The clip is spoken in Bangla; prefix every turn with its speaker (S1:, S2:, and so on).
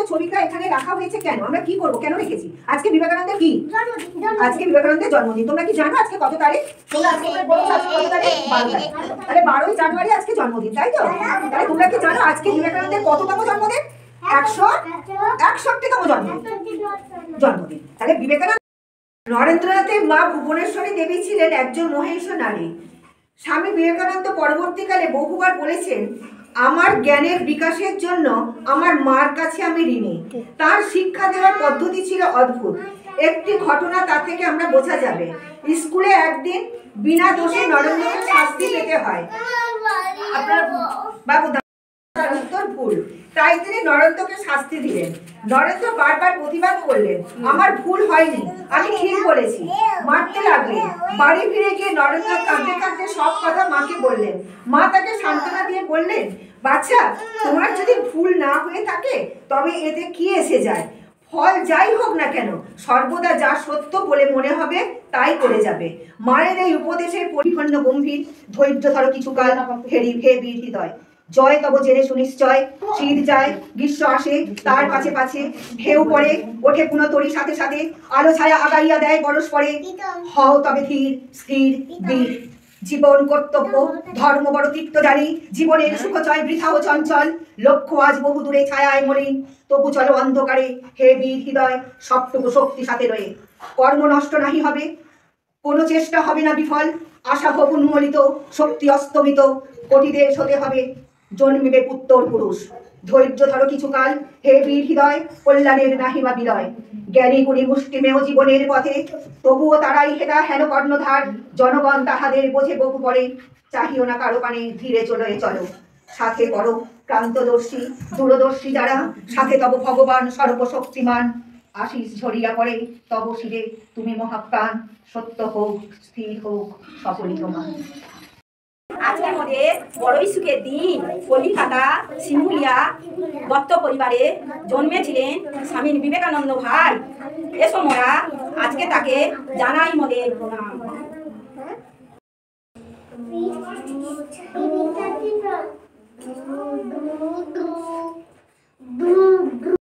S1: ছবিটা এখানে রাখা হয়েছে কেন? আমরা কি করব, কেন রেখেছি? আজকে বিবেকানন্দের কি? আজকে বিবেকানন্দের জন্মদিন। তোমরা কি জানো আজকে কত তারিখ? তোমরা আজকে বলছো আজকে কত তারিখ? 12 তারিখ। তাহলে 12ই জানুয়ারি আজকে জন্মদিন, তাই তো? তাহলে তোমরা কি জানো আজকে বিবেকানন্দের কততম জন্মদিন? 161তম জন্মদিন। তাহলে বিবেকানন্দ নরেন্দ্রনাথের মা ভুবনেশ্বরী দেবী ছিলেন একজন মহিষী নারী। স্বামী বিবেকানন্দ পরবর্তীকালে বহুবার বলেছেন, আমার জ্ঞানের বিকাশের জন্য আমার মার কাছে আমি ঋণী। তার শিক্ষা দেওয়ার পদ্ধতি ছিল অদ্ভুত। একটি ঘটনা তা থেকে আমরা বোঝা যাবে। স্কুলে একদিন বিনা দোষে নরেন্দ্রকে শাস্তি পেতে হয়। আপনার বাবু উত্তর ভুল, তাই তিনি নরেন্দ্রকে শাস্তি দিলেন। নরেন্দ্র বারবার প্রতিবাদ করলেন, আমার ভুল হয়নি, আমি ঠিক বলেছি। মারতে লাগলেন। বাড়ি ফিরে গিয়ে নরেন্দ্র কাঁদতে কাঁদতে সব কথা মাকে বললেন। মা তাকে সান্ত্বনা দিয়ে বললেন, বাচ্চা, তোমার যদি ভুল না হয়ে থাকে তবে এতে কি এসে যায়? ফল যাই হোক না কেন, সর্বদা যা সত্য বলে মনে হবে তাই করে যাবে। মায়ের এই উপদেশের পরিপূর্ণ গম্ভীর। ধৈর্য ধরো কিছুকাল, হে বীর হৃদয়। জয় তব জেনে সুনিশ্চয়। শীত যায়, গ্রীষ্ম আসে, তার পাছে পাছে ঢেউ পড়ে, ওঠে পুনঃতরি সাথে সাথে, আলো ছায়া আগাইয়া দেয় পরস্পরে। হও তবে ধীর স্থির বীর। জীবন কর্তব্য ধর্ম বড় তিক্ত জানি, জীবনের সুখচয় বৃথা ও চঞ্চল। লক্ষ্য আজ বহু দূরে ছায়ায় মলিন, তবু চলো অন্ধকারে হে বীর হৃদয়। সবটুকু শক্তি সাথে রয়ে কর্ম নষ্ট নাহি হবে, কোনো চেষ্টা হবে না বিফল। আশা হোক উন্মোলিত, শক্তি অস্তমিত, কোটি দেশ হতে হবে জন্মিবে উত্তর পুরুষ। ধৈর্য ধরো কিছুকাল, হে বীর হৃদয়, কল্যাণের নাহিবা বিলয়। জ্ঞানী গুণী মুষ্টিমেয় জীবনের পথে, তবুও তারাই হেতা হেন কর্ণধার। জনগণ তাহাদের বোঝে বহু পরে, চাহিও না কারো পানে, ধীরে চলে চলো। সাথে করো ক্রান্তদর্শী দূরদর্শী যারা, সাথে তব ভগবান সর্বশক্তিমান। আশিস ঝরিয়া পড়ে তব শিরে, তুমি মহাপ্রাণ। সত্য হোক স্থির হোক সকলই তোমার।
S2: আজকে আমাদের বড়ই সুখের দিন। কলিকাতা শিমুলিয়া দত্ত পরিবারে জন্মেছিলেন স্বামী বিবেকানন্দ ভাই। এ সময় আজকে তাকে জানাই মোদের প্রণাম।